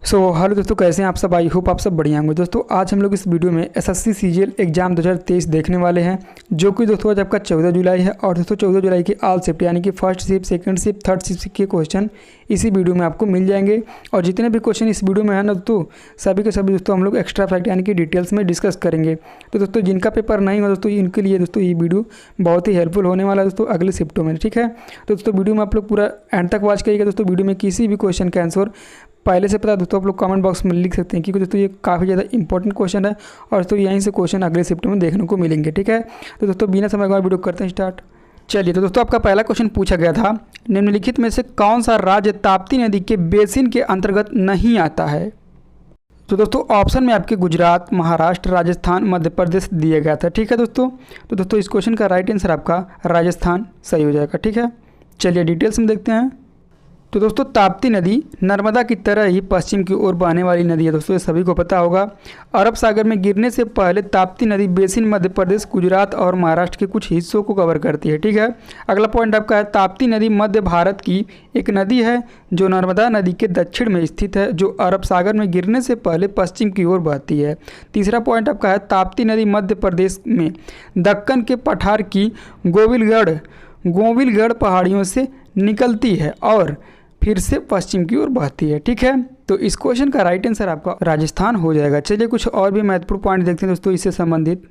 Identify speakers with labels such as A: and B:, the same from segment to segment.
A: Hello दोस्तों, कैसे हैं आप सब। आई होप आप सब बढ़िया होंगे। दोस्तों आज हम लोग इस वीडियो में एसएससी सीजीएल एग्जाम 2023 देखने वाले हैं, जो कि दोस्तों आज आपका 14 जुलाई है। और दोस्तों 14 जुलाई की ऑल शिफ्ट यानी कि first shift, second shift, third shift के क्वेश्चन इसी वीडियो में आपको मिल जाएंगे। और जितने भी क्वेश्चन इस वीडियो में है ना दोस्तों, सभी के सभी दोस्तों हम लोग एक्स्ट्रा फैक्ट यानी कि डिटेल्स में डिस्कस करेंगे। तो दोस्तों जिनका पेपर नहीं हो दोस्तों, इनके लिए दोस्तों ये वीडियो बहुत ही हेल्पफुल होने वाला है दोस्तों अगले शिफ्टों में। ठीक है, तो दोस्तों वीडियो में आप लोग पूरा एंड तक वॉच करिएगा। दोस्तों वीडियो में किसी भी क्वेश्चन का आंसर पहले से पता दोस्तों आप लोग कमेंट बॉक्स में लिख सकते हैं, क्योंकि दोस्तों ये काफ़ी ज़्यादा इंपॉर्टेंट क्वेश्चन है और दोस्तों यहीं से क्वेश्चन अगले शिफ्ट में देखने को मिलेंगे। ठीक है, तो दोस्तों बिना समय गवाए वीडियो करते हैं स्टार्ट। चलिए, तो दोस्तों आपका पहला क्वेश्चन पूछा गया था, निम्नलिखित में से कौन सा राज्य ताप्ती नदी के बेसिन के अंतर्गत नहीं आता है। तो दोस्तों ऑप्शन में आपके गुजरात, महाराष्ट्र, राजस्थान, मध्य प्रदेश दिया गया था। ठीक है दोस्तों, तो दोस्तों इस क्वेश्चन का राइट आंसर आपका राजस्थान सही हो जाएगा। ठीक है, चलिए डिटेल्स में देखते हैं। तो दोस्तों ताप्ती नदी नर्मदा की तरह ही पश्चिम की ओर बहने वाली नदी है। दोस्तों ये सभी को पता होगा। अरब सागर में गिरने से पहले ताप्ती नदी बेसिन मध्य प्रदेश, गुजरात और महाराष्ट्र के कुछ हिस्सों को कवर करती है। ठीक है, अगला पॉइंट आपका है, ताप्ती नदी मध्य भारत की एक नदी है जो नर्मदा नदी के दक्षिण में स्थित है, जो अरब सागर में गिरने से पहले पश्चिम की ओर बहती है। तीसरा पॉइंट आपका है, ताप्ती नदी मध्य प्रदेश में दक्कन के पठार की गोविलगढ़ पहाड़ियों से निकलती है और फिर से पश्चिम की ओर बहती है। ठीक है, तो इस क्वेश्चन का राइट आंसर आपका राजस्थान हो जाएगा। चलिए कुछ और भी महत्वपूर्ण पॉइंट देखते हैं दोस्तों इससे संबंधित।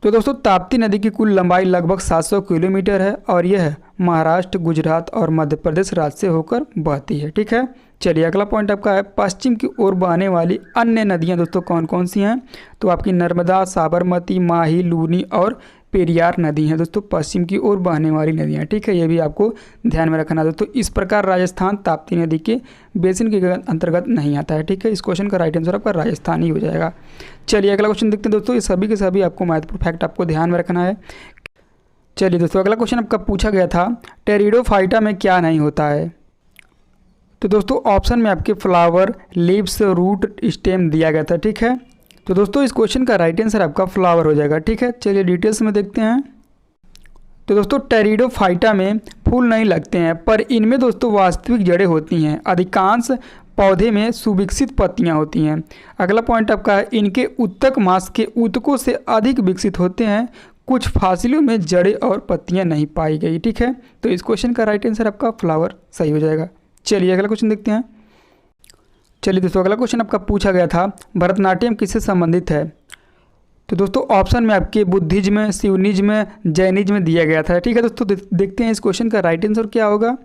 A: तो दोस्तों ताप्ती नदी की कुल लंबाई लगभग 700 किलोमीटर है और यह महाराष्ट्र, गुजरात और मध्य प्रदेश राज्य से होकर बहती है। ठीक है, चलिए अगला पॉइंट आपका है, पश्चिम की ओर बहने वाली अन्य नदियां दोस्तों कौन कौन सी हैं। तो आपकी नर्मदा, साबरमती, माही, लूनी और पेरियार नदी हैं दोस्तों पश्चिम की ओर बहने वाली नदियाँ। ठीक है, ये भी आपको ध्यान में रखना दोस्तों। इस प्रकार राजस्थान ताप्ती नदी के बेसिन के अंतर्गत नहीं आता है। ठीक है, इस क्वेश्चन का राइट आंसर आपका राजस्थान ही हो जाएगा। चलिए अगला क्वेश्चन देखते हैं दोस्तों। ये सभी के सभी आपको महत्वपूर्ण फैक्ट आपको ध्यान में रखना है। चलिए दोस्तों अगला क्वेश्चन आपका पूछा गया था, टेरिडोफाइटा में क्या नहीं होता है। तो दोस्तों ऑप्शन में आपके फ्लावर, लीव्स, रूट, स्टेम दिया गया था। ठीक है, तो दोस्तों इस क्वेश्चन का राइट आंसर आपका फ्लावर हो जाएगा। ठीक है, चलिए डिटेल्स में देखते हैं। तो दोस्तों टेरिडोफाइटा में फूल नहीं लगते हैं, पर इनमें दोस्तों वास्तविक जड़ें होती हैं। अधिकांश पौधे में सुविकसित पत्तियां होती हैं। अगला पॉइंट आपका है, इनके उत्तक मांस के ऊतकों से अधिक विकसित होते हैं। कुछ फासिलों में जड़ें और पत्तियाँ नहीं पाई गई। ठीक है, तो इस क्वेश्चन का राइट आंसर आपका फ्लावर सही हो जाएगा। चलिए अगला क्वेश्चन देखते हैं। चलिए दोस्तों अगला क्वेश्चन आपका पूछा गया था, भरतनाट्यम किससे संबंधित है। तो दोस्तों ऑप्शन में आपके बुद्धिज्म, शिवनिज्म, जैनिज्म दिया गया था। ठीक है दोस्तों, देखते हैं इस क्वेश्चन का राइट आंसर क्या होगा।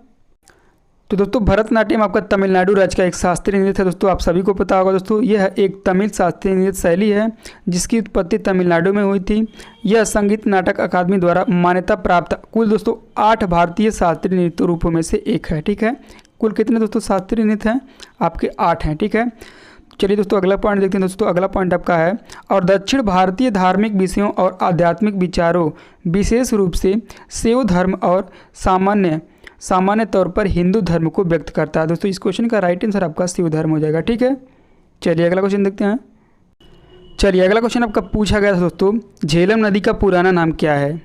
A: तो दोस्तों भरतनाट्यम आपका तमिलनाडु राज्य का एक शास्त्रीय नृत्य है। दोस्तों आप सभी को पता होगा दोस्तों, यह एक तमिल शास्त्रीय नृत्य शैली है जिसकी उत्पत्ति तमिलनाडु में हुई थी। यह संगीत नाटक अकादमी द्वारा मान्यता प्राप्त कुल दोस्तों 8 भारतीय शास्त्रीय नृत्य रूपों में से एक है। ठीक है, कुल कितने दोस्तों शास्त्रीय नृत्य हैं आपके 8 हैं। ठीक है, चलिए दोस्तों अगला पॉइंट देखते हैं। दोस्तों अगला पॉइंट आपका है, और दक्षिण भारतीय धार्मिक विषयों और आध्यात्मिक विचारों विशेष रूप से शैव धर्म और सामान्य तौर पर हिंदू धर्म को व्यक्त करता है। दोस्तों इस क्वेश्चन का राइट आंसर आपका शिव धर्म हो जाएगा। ठीक है, चलिए अगला क्वेश्चन देखते हैं। चलिए अगला क्वेश्चन आपका पूछा गया था दोस्तों, झेलम नदी का पुराना नाम क्या है।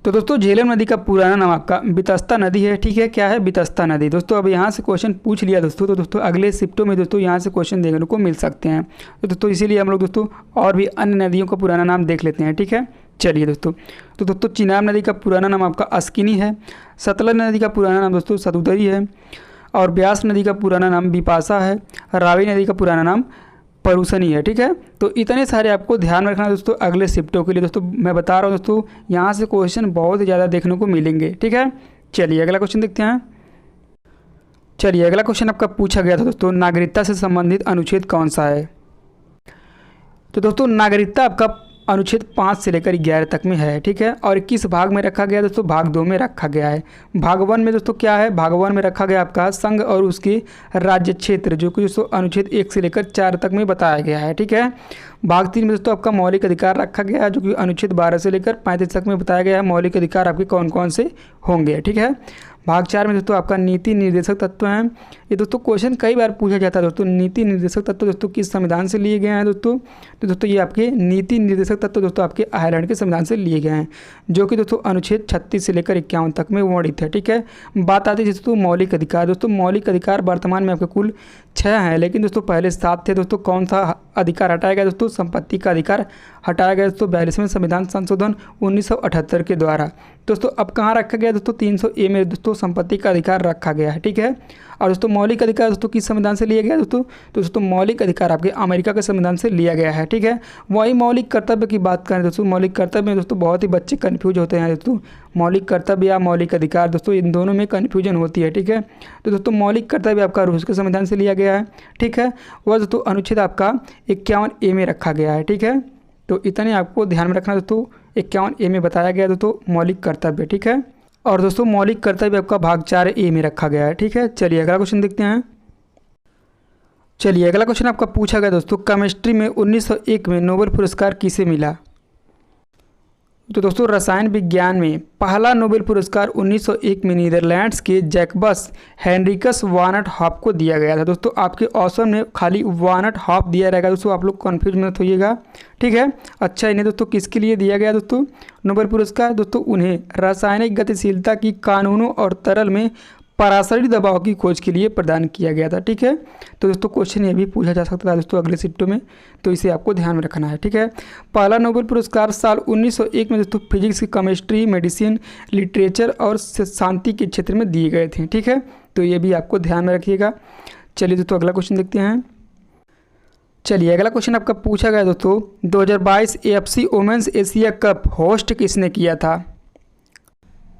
A: तो दोस्तों झेलम नदी का पुराना नाम आपका बितस्ता नदी है। ठीक है, क्या है, बितस्ता नदी। दोस्तों अब यहाँ से क्वेश्चन पूछ लिया दोस्तों, तो दोस्तों अगले शिफ्टों में दोस्तों यहाँ से क्वेश्चन देखने को मिल सकते हैं। तो दोस्तों इसीलिए हम लोग दोस्तों और भी अन्य नदियों का पुराना नाम देख लेते हैं। ठीक है, चलिए दोस्तों, तो दोस्तों चिनाब नदी का पुराना नाम आपका अस्किनी है। सतलज नदी का पुराना नाम दोस्तों सतुतरी है। और ब्यास नदी का पुराना नाम बिपाशा है। रावी नदी का पुराना नाम परूसनी है। ठीक है, तो इतने सारे आपको ध्यान में रखना दोस्तों अगले शिफ्टों के लिए। दोस्तों मैं बता रहा हूँ दोस्तों, यहाँ से क्वेश्चन बहुत ज़्यादा देखने को मिलेंगे। ठीक है, चलिए अगला क्वेश्चन देखते हैं। चलिए अगला क्वेश्चन आपका पूछा गया था दोस्तों, नागरिकता से संबंधित अनुच्छेद कौन सा है। तो दोस्तों नागरिकता आपका अनुच्छेद 5 से लेकर 11 तक में है। ठीक है, और किस भाग में रखा गया दोस्तों, भाग 2 में रखा गया है। भाग 1 में दोस्तों क्या है, भाग 1 में रखा गया आपका संघ और उसके राज्य क्षेत्र, जो कि दोस्तों अनुच्छेद 1 से लेकर 4 तक में बताया गया है। ठीक है, भाग 3 में दोस्तों आपका मौलिक अधिकार रखा गया है, जो कि अनुच्छेद 12 से लेकर 35 तक में बताया गया है मौलिक अधिकार आपके कौन कौन से होंगे। ठीक है, भाग 4 में दोस्तों आपका नीति निर्देशक तत्व हैं। ये दोस्तों क्वेश्चन कई बार पूछा जाता है दोस्तों, नीति निर्देशक तत्व दोस्तों किस संविधान से लिए गए हैं दोस्तों, तो दोस्तों ये आपके नीति निर्देशक तत्व दोस्तों आपके आयरलैंड के संविधान से लिए गए हैं, जो कि दोस्तों अनुच्छेद 36 से लेकर 51 तक में वर्णित है। ठीक है, बात आती है दोस्तों मौलिक अधिकार। दोस्तों मौलिक अधिकार वर्तमान में आपके कुल 6 हैं, लेकिन दोस्तों पहले 7 थे। दोस्तों कौन सा अधिकार हटाया गया दोस्तों, संपत्ति का अधिकार हटाया गया दोस्तों 42वें संविधान संशोधन 1978 के द्वारा। दोस्तों अब कहाँ रखा गया दोस्तों, 300A में दोस्तों संपत्ति का अधिकार रखा गया है। ठीक है, और दोस्तों मौलिक अधिकार दोस्तों किस संविधान से लिया गया दोस्तों, तो दोस्तों मौलिक अधिकार आपके अमेरिका के संविधान से लिया गया है। ठीक है, वही मौलिक कर्तव्य की बात करें दोस्तों, मौलिक कर्तव्य में दोस्तों बहुत ही बच्चे कन्फ्यूज होते हैं दोस्तों, मौलिक कर्तव्य या मौलिक अधिकार दोस्तों इन दोनों में कन्फ्यूजन होती है। ठीक है, तो दोस्तों मौलिक कर्तव्य आपका रूस के संविधान से लिया गया है। ठीक है, वह दोस्तों अनुच्छेद आपका 51A में रखा गया है। ठीक है, तो इतने आपको ध्यान में रखना दोस्तों, 51A में बताया गया दोस्तों मौलिक कर्तव्य। ठीक है, और दोस्तों मौलिक कर्तव्य आपका भाग 4A में रखा गया है। ठीक है, चलिए अगला क्वेश्चन देखते हैं। चलिए अगला क्वेश्चन आपका पूछा गया दोस्तों, केमिस्ट्री में 1901 में नोबेल पुरस्कार किसे मिला, तो दोस्तों रसायन विज्ञान में पहला नोबेल पुरस्कार 1901 में नीदरलैंड्स के जैकबस हेनरिकस वानट हॉप को दिया गया था। दोस्तों आपके ऑप्शन में खाली वानट हॉप दिया रहेगा दोस्तों, आप लोग कन्फ्यूज मत होइएगा। ठीक है, अच्छा इन्हें दोस्तों किसके लिए दिया गया दोस्तों नोबेल पुरस्कार, दोस्तों उन्हें रासायनिक गतिशीलता की कानूनों और तरल में पराशरी दबाव की खोज के लिए प्रदान किया गया था। ठीक है, तो दोस्तों क्वेश्चन ये भी पूछा जा सकता है दोस्तों अगले शिफ्टों में, तो इसे आपको ध्यान में रखना है। ठीक है, पहला नोबेल पुरस्कार साल 1901 में दोस्तों फिजिक्स, केमिस्ट्री, मेडिसिन, लिटरेचर और शांति के क्षेत्र में दिए गए थे। ठीक है, तो ये भी आपको ध्यान में रखिएगा। चलिए दोस्तों अगला क्वेश्चन देखते हैं। चलिए अगला क्वेश्चन आपका पूछा गया दोस्तों, 2022 AFC women's Asia cup host किसने किया था,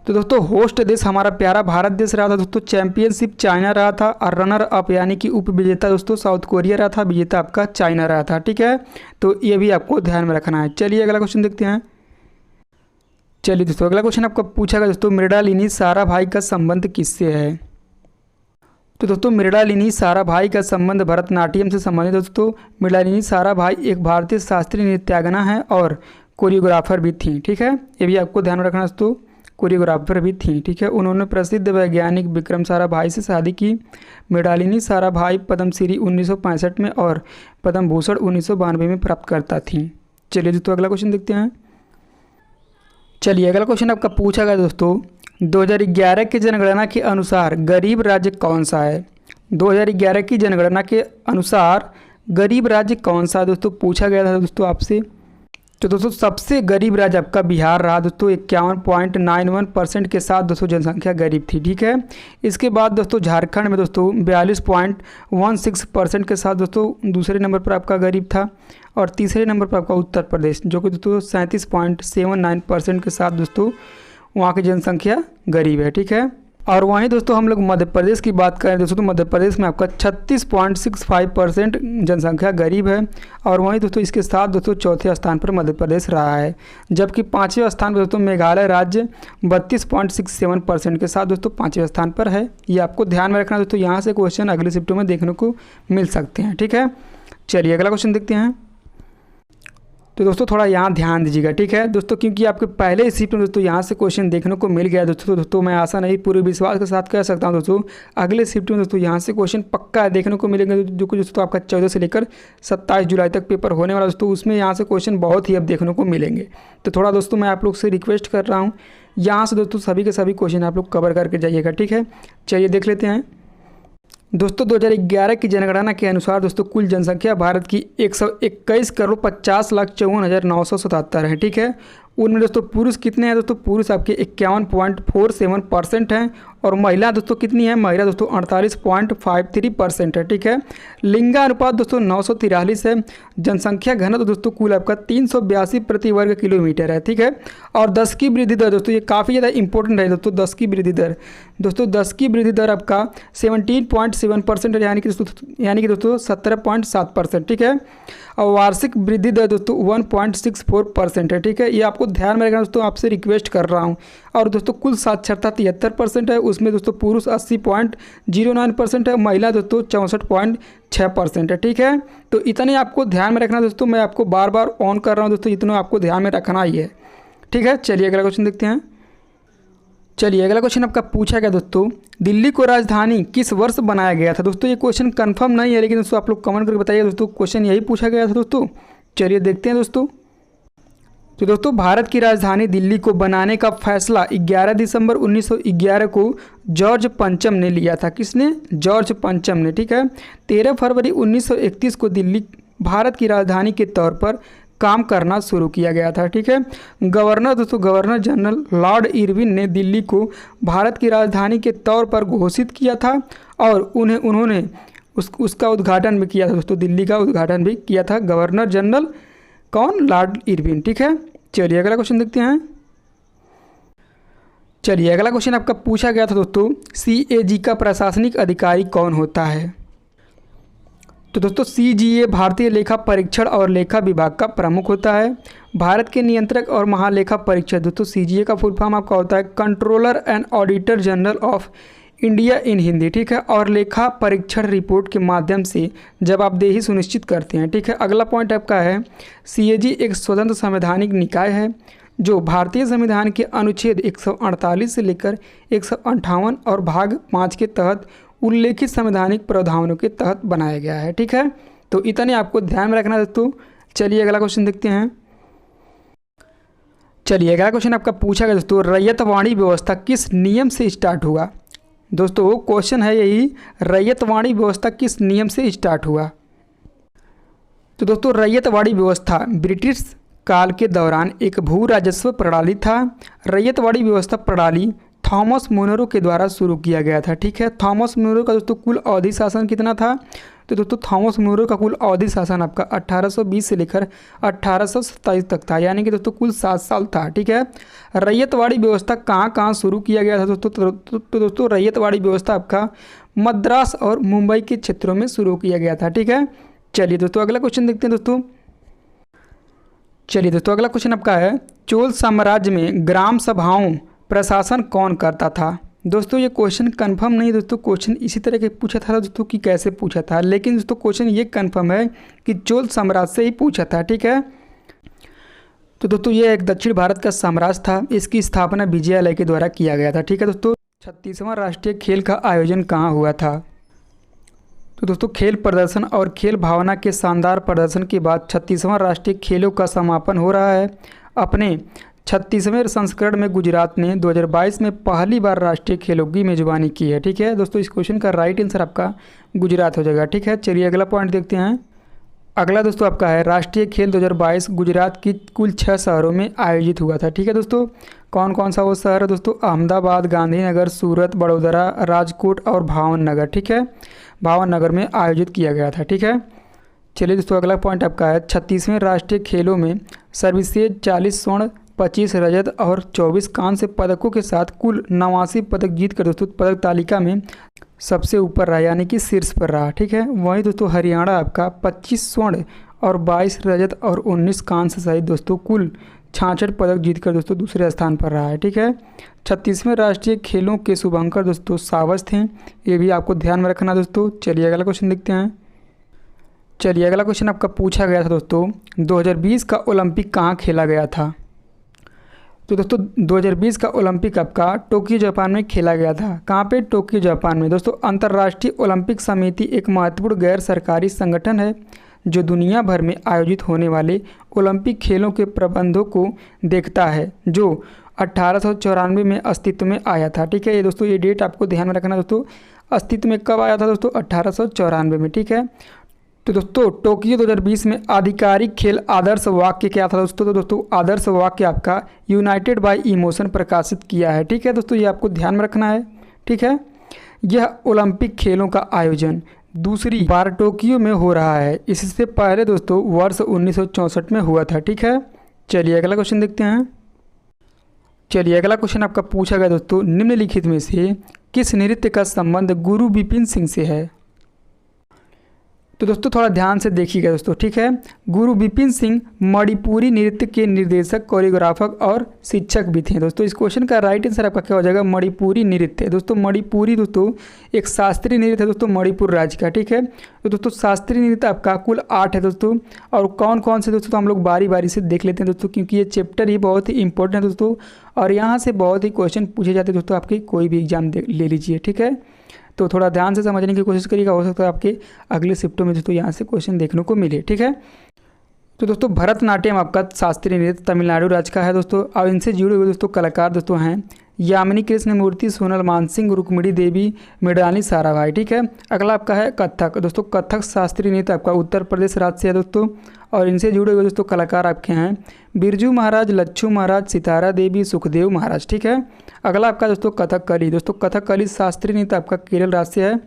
A: तो दोस्तों होस्ट देश हमारा प्यारा भारत देश रहा था दोस्तों, चैंपियनशिप चाइना रहा था, और रनर अप यानी कि उप विजेता दोस्तों साउथ कोरिया रहा था, विजेता आपका चाइना रहा था। ठीक है, तो ये भी आपको ध्यान में रखना है। चलिए अगला क्वेश्चन देखते हैं। चलिए दोस्तों अगला क्वेश्चन आपका पूछा गया दोस्तों, मृणालिनी साराभाई का संबंध किससे है, तो दोस्तों मृणालिनी साराभाई का संबंध भरतनाट्यम से संबंधित दोस्तों। मृणालिनी साराभाई एक भारतीय शास्त्रीय नृत्यांगना है और कोरियोग्राफर भी थी। ठीक है, ये भी आपको ध्यान में रखना दोस्तों, कोरियोग्राफर भी थी। ठीक है, उन्होंने प्रसिद्ध वैज्ञानिक विक्रम साराभाई से शादी की। मृणालिनी साराभाई पद्मश्री 1965 में और पद्म भूषण 1992 में प्राप्त करता थी। चलिए दोस्तों अगला क्वेश्चन देखते हैं। चलिए अगला क्वेश्चन आपका पूछा गया दोस्तों, 2011 की जनगणना के अनुसार गरीब राज्य कौन सा है, 2011 की जनगणना के अनुसार गरीब राज्य कौन सा दोस्तों पूछा गया था दोस्तों आपसे। तो दोस्तों सबसे गरीब राज्य आपका बिहार रहा दोस्तों, 51.91% के साथ दोस्तों जनसंख्या गरीब थी। ठीक है, इसके बाद दोस्तों झारखंड में दोस्तों 42.16% के साथ दोस्तों दूसरे नंबर पर आपका गरीब था, और तीसरे नंबर पर आपका उत्तर प्रदेश जो कि दोस्तों 37.79% के साथ दोस्तों वहाँ की जनसंख्या गरीब है। ठीक है, और वहीं दोस्तों हम लोग मध्य प्रदेश की बात करें दोस्तों, तो मध्य प्रदेश में आपका 36.65% जनसंख्या गरीब है, और वहीं दोस्तों इसके साथ दोस्तों चौथे स्थान पर मध्य प्रदेश रहा है, जबकि पाँचवें स्थान पर दोस्तों मेघालय राज्य 32.67% के साथ दोस्तों पाँचवें स्थान पर है। ये आपको ध्यान में रखना दोस्तों, यहाँ से क्वेश्चन अगले शिफ्टों में देखने को मिल सकते हैं। ठीक है, चलिए अगला क्वेश्चन देखते हैं। तो दोस्तों थोड़ा यहाँ ध्यान दीजिएगा। ठीक है दोस्तों, क्योंकि आपके पहले शिफ्ट में दोस्तों यहाँ से क्वेश्चन देखने को मिल गया दोस्तों मैं आशा नहीं पूरे विश्वास के साथ कह सकता हूँ दोस्तों अगले शिफ्ट में दोस्तों यहाँ से क्वेश्चन पक्का देखने को मिलेंगे, जो कि दोस्तों आपका 14 से लेकर 27 जुलाई तक पेपर होने वाला दोस्तों, उसमें यहाँ से क्वेश्चन बहुत ही अब देखने को मिलेंगे। तो थोड़ा दोस्तों मैं आप लोग से रिक्वेस्ट कर रहा हूँ यहाँ से दोस्तों सभी के सभी क्वेश्चन आप लोग कवर करके जाइएगा। ठीक है, चलिए देख लेते हैं दोस्तों। 2011 की जनगणना के अनुसार दोस्तों कुल जनसंख्या भारत की 121,50,54,977 है। ठीक है, उनमें दोस्तों पुरुष कितने हैं दोस्तों, पुरुष आपके 51.47% हैं, और महिला दोस्तों कितनी है, महिला दोस्तों 48.53% है। ठीक है, लिंगानुपात दोस्तों 943 है, जनसंख्या घनत्व दोस्तों कुल आपका 382 प्रति वर्ग किलोमीटर है। ठीक है, और 10 की वृद्धि दर दोस्तों ये काफ़ी ज़्यादा इंपॉर्टेंट है दोस्तों, 10 की वृद्धि दर दोस्तों 10 की वृद्धि दर आपका 17.7% है, यानी कि दोस्तों 17.7%। ठीक है, और वार्षिक वृद्धि दर दोस्तों 1.64% है। ठीक है, ये आपको ध्यान में रखना दोस्तों, आपसे रिक्वेस्ट कर रहा हूँ। और दोस्तों कुल साक्षरता 73% है, उसमें दोस्तों पुरुष 80.09% है, महिला दोस्तों 64.6% है। ठीक है, तो इतने आपको ध्यान में रखना दोस्तों, मैं आपको बार बार ऑन कर रहा हूँ दोस्तों, इतना आपको ध्यान में रखना ही है। ठीक है, चलिए अगला क्वेश्चन देखते हैं। चलिए अगला क्वेश्चन आपका पूछा गया दोस्तों, दिल्ली को राजधानी किस वर्ष बनाया गया था। दोस्तों ये क्वेश्चन कंफर्म नहीं है, लेकिन दोस्तों आप लोग कमेंट करके बताइए दोस्तों, क्वेश्चन यही पूछा गया था दोस्तों। चलिए देखते हैं दोस्तों। तो दोस्तों भारत की राजधानी दिल्ली को बनाने का फैसला 11 दिसंबर 1911 को जॉर्ज पंचम ने लिया था। किसने? जॉर्ज पंचम ने। ठीक है। 13 फरवरी 1931 को दिल्ली भारत की राजधानी के तौर पर काम करना शुरू किया गया था। ठीक है। गवर्नर जनरल लॉर्ड इरविन ने दिल्ली को भारत की राजधानी के तौर पर घोषित किया था और उन्होंने उसका उद्घाटन भी किया था दोस्तों। दिल्ली का उद्घाटन भी किया था गवर्नर जनरल कौन? Lord Irwin. ठीक है। चलिए अगला क्वेश्चन देखते हैं। चलिए अगला क्वेश्चन आपका पूछा गया था दोस्तों, CAG का प्रशासनिक अधिकारी कौन होता है। तो दोस्तों CGA भारतीय लेखा परीक्षण और लेखा विभाग का प्रमुख होता है। भारत के नियंत्रक और महालेखा परीक्षक। दोस्तों CGA का फुल फॉर्म आपका होता है controller and auditor general of India in Hindi. ठीक है। और लेखा परीक्षण रिपोर्ट के माध्यम से जवाबदेही सुनिश्चित करते हैं। ठीक है। अगला पॉइंट आपका है, CAG एक स्वतंत्र संवैधानिक निकाय है जो भारतीय संविधान के अनुच्छेद 148 से लेकर 158 और भाग 5 के तहत उल्लेखित संवैधानिक प्रावधानों के तहत बनाया गया है। ठीक है। तो इतने आपको ध्यान में रखना दोस्तों। चलिए अगला क्वेश्चन देखते हैं। चलिए अगला क्वेश्चन आपका पूछा गया दोस्तों, रैयतवाड़ी व्यवस्था किस नियम से स्टार्ट हुआ। दोस्तों क्वेश्चन है यही, रैयतवाड़ी व्यवस्था किस नियम से स्टार्ट हुआ। तो दोस्तों रैयतवाड़ी व्यवस्था ब्रिटिश काल के दौरान एक भू राजस्व प्रणाली था। रैयतवाड़ी व्यवस्था प्रणाली थॉमस मुनरो के द्वारा शुरू किया गया था। ठीक है। थॉमस मुनरो का दोस्तों कुल अवधि शासन कितना था। तो दोस्तों थॉमस मुनरो का कुल अवधि शासन आपका 1820 से लेकर 1827 तक था, यानी कि दोस्तों कुल 7 साल था। ठीक है। रैयतवाड़ी व्यवस्था कहाँ कहाँ शुरू किया गया था दोस्तों। तो दोस्तों रैयतवाड़ी व्यवस्था आपका मद्रास और मुंबई के क्षेत्रों में शुरू किया गया था। ठीक है। चलिए दोस्तों अगला क्वेश्चन देखते हैं दोस्तों। चलिए दोस्तों अगला क्वेश्चन आपका है, चोल साम्राज्य में ग्राम सभाओं प्रशासन कौन करता था। दोस्तों ये क्वेश्चन कंफर्म नहीं दोस्तों, क्वेश्चन इसी तरह के पूछा था दोस्तों कि कैसे पूछा था, लेकिन दोस्तों क्वेश्चन ये कंफर्म है कि चोल साम्राज्य से ही पूछा था। ठीक है। तो दोस्तों ये एक दक्षिण भारत का साम्राज्य था। इसकी स्थापना विजयालय के द्वारा किया गया था। ठीक है दोस्तों। 36वां राष्ट्रीय खेल का आयोजन कहाँ हुआ था। तो दोस्तों खेल प्रदर्शन और खेल भावना के शानदार प्रदर्शन के बाद 36वां राष्ट्रीय खेलों का समापन हो रहा है। अपने 36वें संस्करण में गुजरात ने 2022 में पहली बार राष्ट्रीय खेलों की मेजबानी की है। ठीक है दोस्तों, इस क्वेश्चन का राइट आंसर आपका गुजरात हो जाएगा। ठीक है। चलिए अगला पॉइंट देखते हैं। अगला दोस्तों आपका है, राष्ट्रीय खेल 2022 गुजरात की कुल 6 शहरों में आयोजित हुआ था। ठीक है दोस्तों। कौन कौन सा वो शहर है दोस्तों? अहमदाबाद, गांधीनगर, सूरत, बड़ोदरा, राजकोट और भावनगर। ठीक है। भावनगर में आयोजित किया गया था। ठीक है। चलिए दोस्तों अगला पॉइंट आपका है, 36वें राष्ट्रीय खेलों में सर्वश्रेष्ठ 40 स्वर्ण, 25 रजत और 24 कांस्य पदकों के साथ कुल 89 पदक जीत कर दोस्तों पदक तालिका में सबसे ऊपर रहा, यानी कि शीर्ष पर रहा। ठीक है। वहीं दोस्तों हरियाणा आपका 25 स्वर्ण और 22 रजत और 19 कांस्य सहित दोस्तों कुल 66 पदक जीतकर दोस्तों दूसरे स्थान पर रहा है। ठीक है। 36वें राष्ट्रीय खेलों के शुभंकर दोस्तों सावज थे, ये भी आपको ध्यान में रखना दोस्तों। चलिए अगला क्वेश्चन देखते हैं। चलिए अगला क्वेश्चन आपका पूछा गया था दोस्तों, 2020 का ओलंपिक कहाँ खेला गया था। तो दोस्तों 2020 का ओलंपिक आपका टोक्यो जापान में खेला गया था। कहाँ पे? टोक्यो जापान में। दोस्तों अंतर्राष्ट्रीय ओलंपिक समिति एक महत्वपूर्ण गैर सरकारी संगठन है जो दुनिया भर में आयोजित होने वाले ओलंपिक खेलों के प्रबंधों को देखता है, जो 1894 में अस्तित्व में आया था। ठीक है। ये दोस्तों ये डेट आपको ध्यान में रखना दोस्तों, अस्तित्व में कब आया था दोस्तों? 1894 में। ठीक है। तो दोस्तों टोक्यो 2020 में आधिकारिक खेल आदर्श वाक्य क्या था दोस्तों? तो दोस्तों आदर्श वाक्य आपका यूनाइटेड बाय इमोशन प्रकाशित किया है। ठीक है दोस्तों, ये आपको ध्यान में रखना है। ठीक है। यह ओलंपिक खेलों का आयोजन दूसरी बार टोक्यो में हो रहा है। इससे पहले दोस्तों वर्ष 1964 में हुआ था। ठीक है। चलिए अगला क्वेश्चन देखते हैं। चलिए अगला क्वेश्चन आपका पूछा गया दोस्तों, निम्नलिखित में से किस नृत्य का संबंध गुरु विपिन सिंह से है। तो दोस्तों थोड़ा ध्यान से देखिएगा दोस्तों, ठीक है। गुरु विपिन सिंह मणिपुरी नृत्य के निर्देशक, कोरियोग्राफर और शिक्षक भी थे दोस्तों। इस क्वेश्चन का राइट आंसर आपका क्या हो जाएगा, मणिपुरी नृत्य। दोस्तों मणिपुरी दोस्तों एक शास्त्रीय नृत्य है दोस्तों मणिपुर राज्य का, ठीक है। तो दोस्तों शास्त्रीय नृत्य आपका कुल 8 है दोस्तों, और कौन कौन से दोस्तों तो हम लोग बारी बारी से देख लेते हैं दोस्तों, क्योंकि ये चैप्टर ही बहुत ही इंपॉर्टेंट है दोस्तों, और यहाँ से बहुत ही क्वेश्चन पूछे जाते हैं दोस्तों, आपके कोई भी एग्जाम ले लीजिए, ठीक है। तो थोड़ा ध्यान से समझने की कोशिश करिएगा, हो सकता है आपके अगले शिफ्टों में दोस्तों यहाँ से क्वेश्चन देखने को मिले, ठीक है। तो दोस्तों भरतनाट्यम आपका शास्त्रीय नृत्य तमिलनाडु राज्य का है दोस्तों, और इनसे जुड़े हुए दोस्तों कलाकार दोस्तों हैं यामिनी कृष्ण मूर्ति, सोनल मानसिंह, रुक्मिणी देवी, मृणाली साराभाई, ठीक है। अगला आपका है कथक। दोस्तों कथक शास्त्रीय नृत्य आपका उत्तर प्रदेश राज्य से है दोस्तों, और इनसे जुड़े हुए दोस्तों कलाकार आपके हैं बिरजू महाराज, लच्छू महाराज, सितारा देवी, सुखदेव महाराज, ठीक है। अगला आपका दोस्तों कथकली। दोस्तों कथकली शास्त्रीय नृत्य आपका केरल राज्य से है,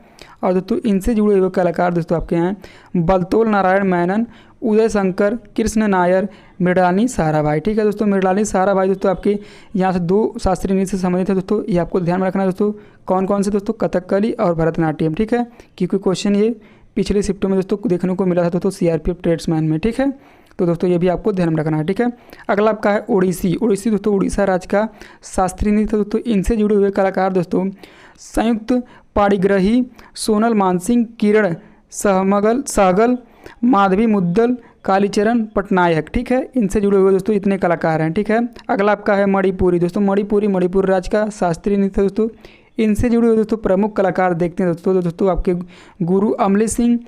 A: और दोस्तों इनसे जुड़े हुए कलाकार दोस्तों आपके हैं बलतोल नारायण मेनन, उदय शंकर, कृष्ण नायर, मृणाली साराभाई, ठीक है। दोस्तों मृणाली साराभाई दोस्तों आपके यहाँ से 2 शास्त्रीय नृत्य से संबंधित है दोस्तों, ये आपको ध्यान में रखना है दोस्तों। कौन कौन से दोस्तों, कथकली और भरतनाट्यम, ठीक है, क्योंकि क्वेश्चन ये पिछले शिफ्टों में दोस्तों देखने को मिला था दोस्तों सीआरपीएफ ट्रेड्समैन में, ठीक है। तो दोस्तों ये भी आपको ध्यान में रखना है, ठीक है। अगला आपका है ओडिसी। ओडिसी दोस्तों उड़ीसा राज्य का शास्त्रीय नृत्य दोस्तों, इनसे जुड़े हुए कलाकार दोस्तों संयुक्त पाणिग्राही, सोनल मानसिंह, किरण सहगल, माधवी मुद्दल, कालीचरण पटनायक, ठीक है। इनसे जुड़े हुए दोस्तों इतने कलाकार हैं, ठीक है। अगला आपका है मणिपुरी। दोस्तों मणिपुर राज्य का शास्त्रीय नृत्य दोस्तों, इनसे जुड़े हुए दोस्तों प्रमुख कलाकार देखते हैं दोस्तों आपके गुरु अमले सिंह,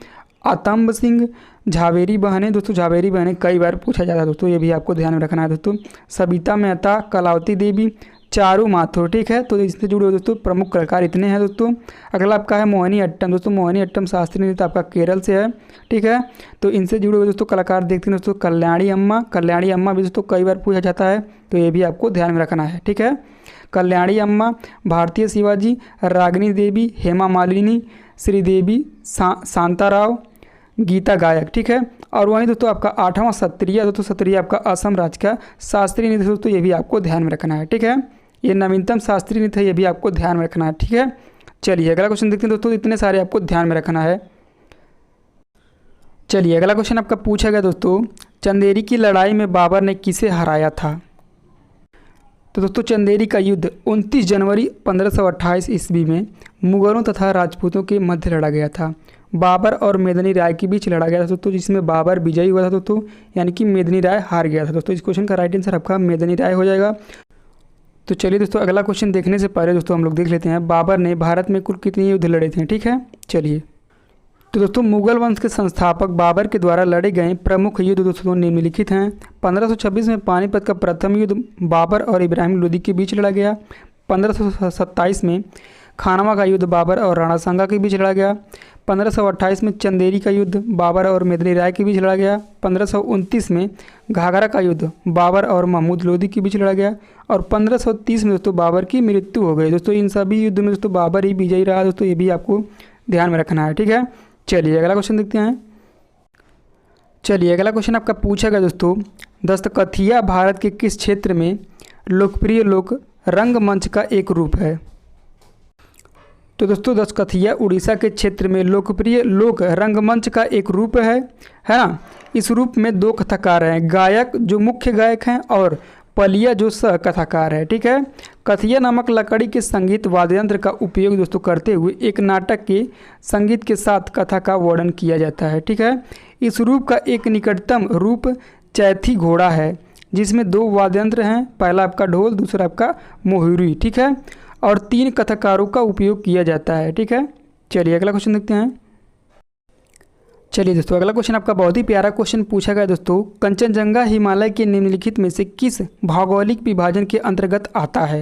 A: आतंब सिंह, झावेरी बहनें। दोस्तों झावेरी बहनें कई बार पूछा जाता है दोस्तों, ये भी आपको ध्यान में रखना है दोस्तों। सबिता मेहता, कलावती देवी, चारू माथुर, ठीक है। तो इससे जुड़े हुए दोस्तों प्रमुख कलाकार इतने हैं दोस्तों। अगला आपका है मोहिनी अट्टम। दोस्तों मोहिनी अट्टम शास्त्रीय नृत्य आपका केरल से है, ठीक है। तो इनसे जुड़े हुए दोस्तों कलाकार देखते हैं दोस्तों कल्याणी अम्मा भी दोस्तों कई बार पूछा जाता है, तो ये भी आपको ध्यान में रखना है, ठीक है। कल्याणी अम्मा, भारतीय शिवाजी, रागिनी देवी, हेमा मालिनी, श्रीदेवी, शांताराव, गीता गायक, ठीक है। और वहीं दोस्तों आपका 8वां सत्रिया। दोस्तों सत्रिया आपका असम राज्य का शास्त्रीय नृत्य दोस्तों, ये भी आपको ध्यान में रखना है, ठीक है। ये नवीनतम शास्त्रीय नृत्य है, ये भी आपको ध्यान में रखना है, ठीक है। चलिए अगला क्वेश्चन देखते हैं दोस्तों, इतने सारे आपको ध्यान में रखना है। चलिए अगला क्वेश्चन आपका पूछा गया दोस्तों, चंदेरी की लड़ाई में बाबर ने किसे हराया था। तो दोस्तों चंदेरी का युद्ध 29 जनवरी 1528 ईस्वी में मुगलों तथा राजपूतों के मध्य लड़ा गया था। बाबर और मेदिनी राय के बीच लड़ा गया था दोस्तों, जिसमें बाबर विजयी हुआ था दोस्तों, यानी कि मेदिनी राय हार गया था दोस्तों। इस क्वेश्चन का राइट आंसर आपका मेदिनी राय हो जाएगा। तो चलिए दोस्तों अगला क्वेश्चन देखने से पहले दोस्तों हम लोग देख लेते हैं बाबर ने भारत में कुल कितने युद्ध लड़े थे, ठीक है। चलिए तो दोस्तों मुगल वंश के संस्थापक बाबर के द्वारा लड़े गए प्रमुख युद्ध दोस्तों निम्नलिखित हैं। 1526 में पानीपत का प्रथम युद्ध बाबर और इब्राहिम लोदी के बीच लड़ा गया। 1527 में खानवा का युद्ध बाबर और राणा सांगा के बीच लड़ा गया। 1528 में चंदेरी का युद्ध बाबर और मेदिनी राय के बीच लड़ा गया। 1529 में घाघरा का युद्ध बाबर और महमूद लोदी के बीच लड़ा गया। और 1530 में दोस्तों बाबर की मृत्यु हो गई। दोस्तों इन सभी युद्ध में दोस्तों बाबर ही विजयी रहा दोस्तों, ये भी आपको ध्यान में रखना है, ठीक है। चलिए अगला क्वेश्चन देखते हैं। चलिए अगला क्वेश्चन आपका पूछा गया दोस्तों, दस्तकथिया भारत के किस क्षेत्र में लोकप्रिय लोक रंगमंच का एक रूप है। तो दोस्तों दस्तकथिया उड़ीसा के क्षेत्र में लोकप्रिय लोक रंगमंच का एक रूप है ना। इस रूप में 2 कथाकार हैं, गायक जो मुख्य गायक हैं और पलिया जो सह कथाकार है, ठीक है। कथिया नामक लकड़ी के संगीत वाद्य यंत्र का उपयोग दोस्तों करते हुए एक नाटक के संगीत के साथ कथा का वर्णन किया जाता है, ठीक है। इस रूप का एक निकटतम रूप चैथी घोड़ा है, जिसमें 2 वाद्य यंत्र हैं, पहला आपका ढोल, दूसरा आपका मोहुरी, ठीक है। और 3 कथाकारों का उपयोग किया जाता है, ठीक है। चलिए अगला क्वेश्चन देखते हैं। चलिए दोस्तों अगला क्वेश्चन आपका बहुत ही प्यारा क्वेश्चन पूछा गया दोस्तों, कंचनजंगा हिमालय के निम्नलिखित में से किस भौगोलिक विभाजन के अंतर्गत आता है।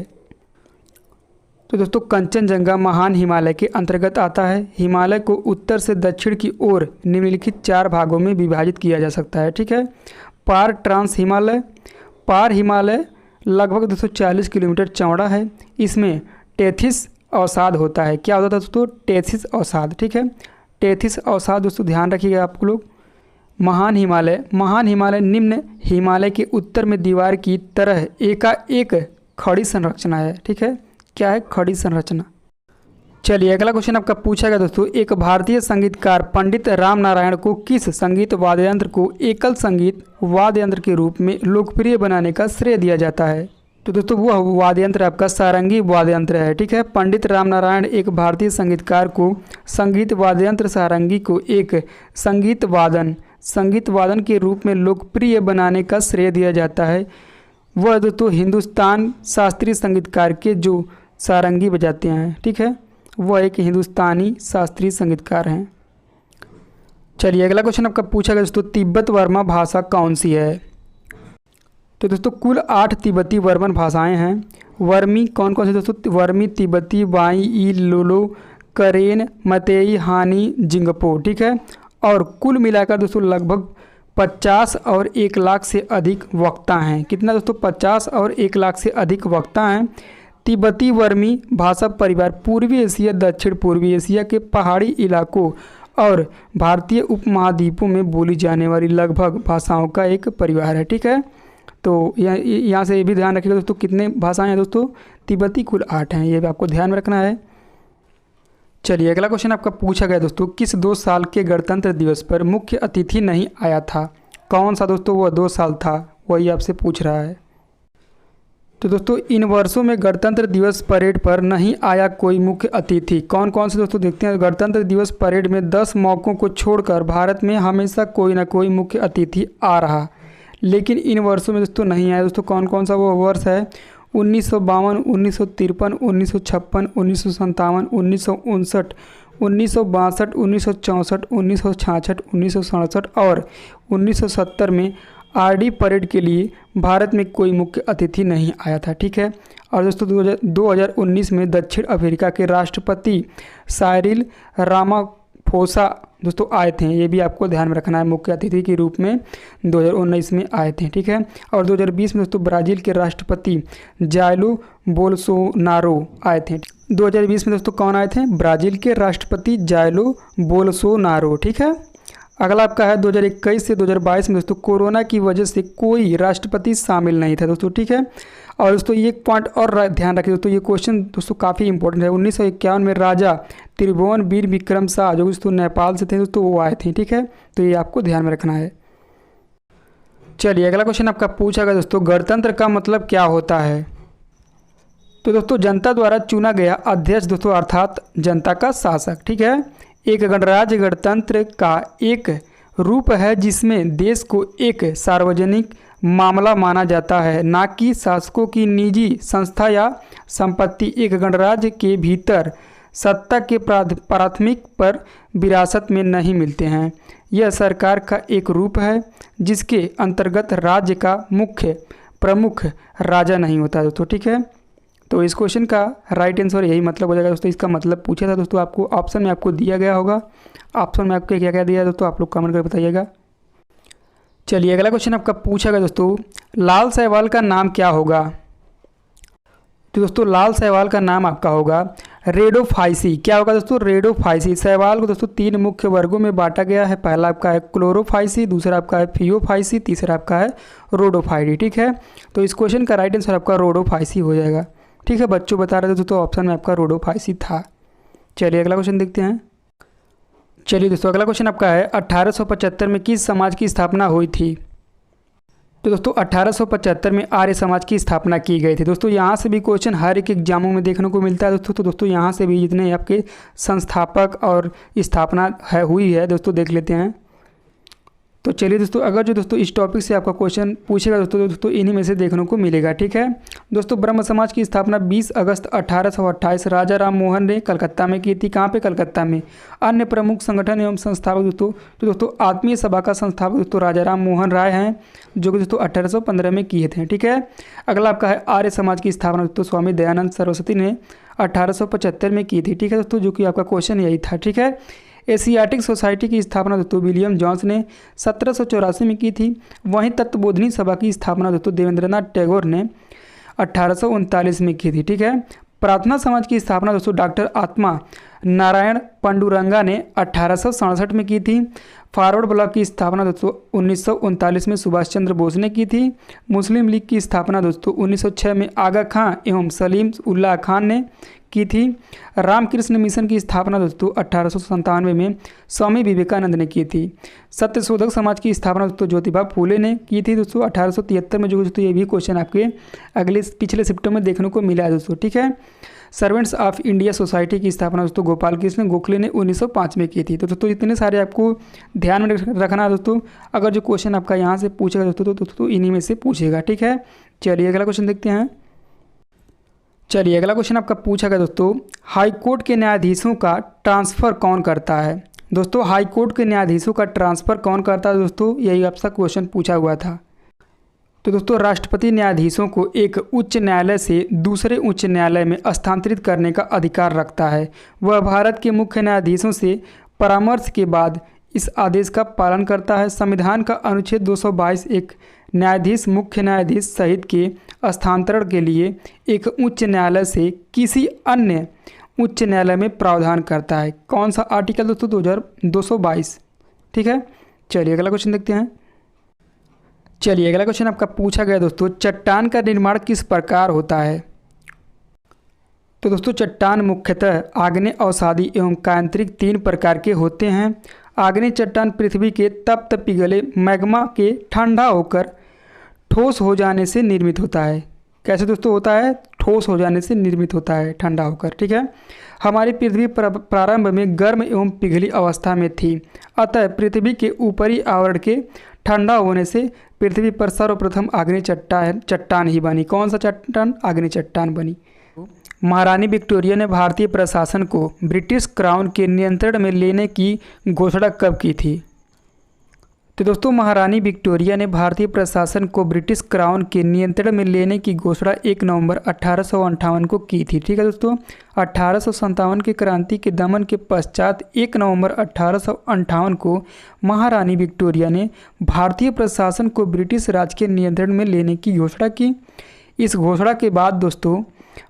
A: तो दोस्तों कंचनजंगा महान हिमालय के अंतर्गत आता है। हिमालय को उत्तर से दक्षिण की ओर निम्नलिखित 4 भागों में विभाजित किया जा सकता है, ठीक है। पार ट्रांस हिमालय, पार हिमालय लगभग 240 किलोमीटर चौड़ा है। इसमें टेथिस अवसाद होता है। क्या होता है दोस्तों, टेथिस अवसाद, ठीक है। टेथिस अवसाद दोस्तों ध्यान रखिएगा आप लोग। महान हिमालय निम्न हिमालय के उत्तर में दीवार की तरह एकाएक खड़ी संरचना है, ठीक है। क्या है, खड़ी संरचना। चलिए अगला क्वेश्चन आपका पूछा गया दोस्तों, एक भारतीय संगीतकार पंडित राम नारायण को किस संगीत वाद्य यंत्र को एकल संगीत वाद्य यंत्र के रूप में लोकप्रिय बनाने का श्रेय दिया जाता है? तो दोस्तों वह वाद्य यंत्र आपका सारंगी वाद्य यंत्र है। ठीक है, पंडित राम नारायण एक भारतीय संगीतकार को संगीत वाद्य यंत्र सारंगी को एक संगीत वादन के रूप में लोकप्रिय बनाने का श्रेय दिया जाता है। वह दोस्तों हिंदुस्तान शास्त्रीय संगीतकार के जो सारंगी बजाते हैं, ठीक है, वह एक हिंदुस्तानी शास्त्रीय संगीतकार हैं। चलिए अगला क्वेश्चन आपका पूछा गया दोस्तों, तिब्बत वर्मा भाषा कौन सी है? तो दोस्तों कुल 8 तिब्बती वर्मन भाषाएं हैं। वर्मी कौन कौन सी दोस्तों? वर्मी, तिब्बती, वाई, ई, लोलो, करेन, मतेई, हानी, जिंगपो। ठीक है, और कुल मिलाकर दोस्तों लगभग 50 और 1 लाख से अधिक वक्ता हैं। कितना दोस्तों? 50 और 1 लाख से अधिक वक्ता हैं। तिब्बती वर्मी भाषा परिवार पूर्वी एशिया, दक्षिण पूर्वी एशिया के पहाड़ी इलाकों और भारतीय उपमहाद्वीपों में बोली जाने वाली लगभग भाषाओं का एक परिवार है। ठीक है, तो यहाँ से ये भी ध्यान रखिएगा दोस्तों, कितने भाषाएं हैं दोस्तों? तिब्बती कुल 8 हैं, ये भी आपको ध्यान में रखना है। चलिए अगला क्वेश्चन आपका पूछा गया दोस्तों, किस 2 साल के गणतंत्र दिवस पर मुख्य अतिथि नहीं आया था? कौन सा दोस्तों वह 2 साल था, वही आपसे पूछ रहा है। तो दोस्तों इन वर्षों में गणतंत्र दिवस परेड पर नहीं आया कोई मुख्य अतिथि। कौन कौन से दोस्तों देखते हैं। गणतंत्र दिवस परेड में 10 मौक़ों को छोड़कर भारत में हमेशा कोई ना कोई मुख्य अतिथि आ रहा, लेकिन इन वर्षों में दोस्तों नहीं आया। दोस्तों कौन कौन सा वो वर्ष है? 1952, 1953, 1956, 1957, 1959, 1962, 1964, 1966, 1967 और 1970 में आरडी परेड के लिए भारत में कोई मुख्य अतिथि नहीं आया था। ठीक है, और दोस्तों 2019 में दक्षिण अफ्रीका के राष्ट्रपति साइरिल रामाफोसा दोस्तों आए थे। ये भी आपको ध्यान में रखना है, मुख्य अतिथि के रूप में 2019 में आए थे। ठीक है, और 2020 में दोस्तों ब्राज़ील के राष्ट्रपति जाइलो बोल्सोनारो आए थे। 2020 में दोस्तों कौन आए थे? ब्राज़ील के राष्ट्रपति जाइलो बोल्सोनारो। ठीक है, अगला आपका है 2021 से 2022 में दोस्तों कोरोना की वजह से कोई राष्ट्रपति शामिल नहीं था दोस्तों। ठीक है, और दोस्तों ये पॉइंट और ध्यान रखिए दोस्तों, ये क्वेश्चन दोस्तों काफ़ी इंपॉर्टेंट है। 1951 में राजा त्रिभुवन वीर विक्रम शाह जो दोस्तों नेपाल से थे दोस्तों, वो आए थे। ठीक है, तो ये आपको ध्यान में रखना है। चलिए अगला क्वेश्चन आपका पूछा गया दोस्तों, गणतंत्र का मतलब क्या होता है? तो दोस्तों जनता द्वारा चुना गया अध्यक्ष दोस्तों अर्थात जनता का शासक। ठीक है, एक गणराज्य गणतंत्र का एक रूप है जिसमें देश को एक सार्वजनिक मामला माना जाता है, ना कि शासकों की निजी संस्था या संपत्ति। एक गणराज्य के भीतर सत्ता के प्राथमिक पर विरासत में नहीं मिलते हैं। यह सरकार का एक रूप है जिसके अंतर्गत राज्य का मुख्य प्रमुख राजा नहीं होता दोस्तों। ठीक है, तो इस क्वेश्चन का राइट आंसर यही मतलब हो जाएगा दोस्तों। इसका मतलब पूछा था दोस्तों, आपको ऑप्शन में आपको दिया गया होगा। ऑप्शन में आपको क्या क्या दिया है दोस्तों, आप लोग कमेंट करके बताइएगा। चलिए अगला क्वेश्चन आपका पूछा गया दोस्तों, लाल शैवाल का नाम क्या होगा? तो दोस्तों लाल शैवाल का नाम आपका होगा रेडोफाइसी। क्या होगा दोस्तों? रेडोफाइसी। शैवाल को दोस्तों 3 मुख्य वर्गों में बांटा गया है। पहला आपका है क्लोरोफाइसी, दूसरा आपका है फियोफाइसी, तीसरा आपका है रोडोफाइडी। ठीक है, तो इस क्वेश्चन का राइट आंसर आपका रोडोफाइसी हो जाएगा। ठीक है, बच्चों बता रहे थे तो ऑप्शन में आपका रोडोफाइसी था। चलिए अगला क्वेश्चन देखते हैं। चलिए दोस्तों अगला क्वेश्चन आपका है 1875 में किस समाज की स्थापना हुई थी? तो दोस्तों 1875 में आर्य समाज की स्थापना की गई थी। दोस्तों यहाँ से भी क्वेश्चन हर एक एग्जामों में देखने को मिलता है दोस्तों, तो दोस्तों यहाँ से भी जितने आपके संस्थापक और स्थापना हुई है दोस्तों देख लेते हैं। तो चलिए दोस्तों, अगर जो दोस्तों इस टॉपिक से आपका क्वेश्चन पूछेगा दोस्तों तो दोस्तों इन्हीं में से देखने को मिलेगा। ठीक है दोस्तों, ब्रह्म समाज की स्थापना 20 अगस्त 1828 राजा राम मोहन ने कलकत्ता में की थी। कहाँ पे? कलकत्ता में। अन्य प्रमुख संगठन एवं संस्थापक दोस्तों आत्मीय सभा का संस्थापक दोस्तों राजा राम मोहन राय हैं, जो कि दोस्तों 1815 में किए थे। ठीक है, अगला आपका है आर्य समाज की स्थापना दोस्तों स्वामी दयानंद सरस्वती ने 1875 में की थी। ठीक है दोस्तों, जो कि आपका क्वेश्चन यही था। ठीक है, एशियाटिक सोसाइटी की स्थापना दोस्तों विलियम जॉन्स ने 1784 में की थी। वहीं तत्वबोधिनी सभा की स्थापना दोस्तों देवेंद्रनाथ टैगोर ने 1839 में की थी। ठीक है, प्रार्थना समाज की स्थापना दोस्तों डॉक्टर आत्मा नारायण पांडुरंगा ने 1867 में की थी। फॉरवर्ड ब्लॉक की स्थापना दोस्तों 1939 में सुभाष चंद्र बोस ने की थी। मुस्लिम लीग की स्थापना दोस्तों 1906 में आगा खां एवं सलीम उल्लाह खान ने की थी। रामकृष्ण मिशन की स्थापना दोस्तों 1897 में स्वामी विवेकानंद ने की थी। सत्यशोधक समाज की स्थापना दोस्तों ज्योतिबा फूले ने की थी दोस्तों 1873 में। जो दोस्तों ये भी क्वेश्चन आपके पिछले शिफ्टों में देखने को मिला है दोस्तों, ठीक है। सर्वेंट्स ऑफ इंडिया सोसाइटी की स्थापना दोस्तों गोपाल कृष्ण गोखले ने 1905 में की थी। तो दोस्तों इतने सारे आपको ध्यान में रखना है दोस्तों। अगर जो क्वेश्चन आपका यहाँ से पूछेगा दोस्तों तो दोस्तों इन्हीं में से पूछेगा, ठीक है। चलिए अगला क्वेश्चन देखते हैं। चलिए अगला क्वेश्चन आपका पूछा गया दोस्तों, हाई कोर्ट के न्यायाधीशों का ट्रांसफ़र कौन करता है। दोस्तों हाई कोर्ट के न्यायाधीशों का ट्रांसफ़र कौन करता है दोस्तों, यही आपका क्वेश्चन पूछा हुआ था। तो दोस्तों राष्ट्रपति न्यायाधीशों को एक उच्च न्यायालय से दूसरे उच्च न्यायालय में स्थानांतरित करने का अधिकार रखता है। वह भारत के मुख्य न्यायाधीशों से परामर्श के बाद इस आदेश का पालन करता है। संविधान का अनुच्छेद 222 एक न्यायाधीश मुख्य न्यायाधीश सहित के स्थानांतरण के लिए एक उच्च न्यायालय से किसी अन्य उच्च न्यायालय में प्रावधान करता है। कौन सा आर्टिकल दोस्तों 222, ठीक है। चलिए अगला क्वेश्चन देखते हैं। चलिए अगला क्वेश्चन आपका पूछा गया दोस्तों, चट्टान का निर्माण किस प्रकार होता है। तो दोस्तों चट्टान मुख्यतः आग्नेय, अवसादी एवं कायांतरिक 3 प्रकार के होते हैं। आग्नेय चट्टान पृथ्वी के तप्त पिघले मैग्मा के ठंडा होकर ठोस हो जाने से निर्मित होता है। कैसे दोस्तों होता है, ठोस हो जाने से निर्मित होता है, ठंडा होकर, ठीक है। हमारी पृथ्वी प्रारंभ में गर्म एवं पिघली अवस्था में थी, अतः पृथ्वी के ऊपरी आवरण के ठंडा होने से पृथ्वी पर सर्वप्रथम आग्नेय चट्टान ही बनी। कौन सा चट्टान, आग्नेय चट्टान बनी। महारानी विक्टोरिया ने भारतीय प्रशासन को ब्रिटिश क्राउन के नियंत्रण में लेने की घोषणा कब की थी। तो दोस्तों महारानी विक्टोरिया ने भारतीय प्रशासन को ब्रिटिश क्राउन के नियंत्रण में लेने की घोषणा 1 नवंबर 1858 को की थी, ठीक है दोस्तों। 1857 की क्रांति के दमन के पश्चात 1 नवंबर 1858 को महारानी विक्टोरिया ने भारतीय प्रशासन को ब्रिटिश राज के नियंत्रण में लेने की घोषणा की। इस घोषणा के बाद दोस्तों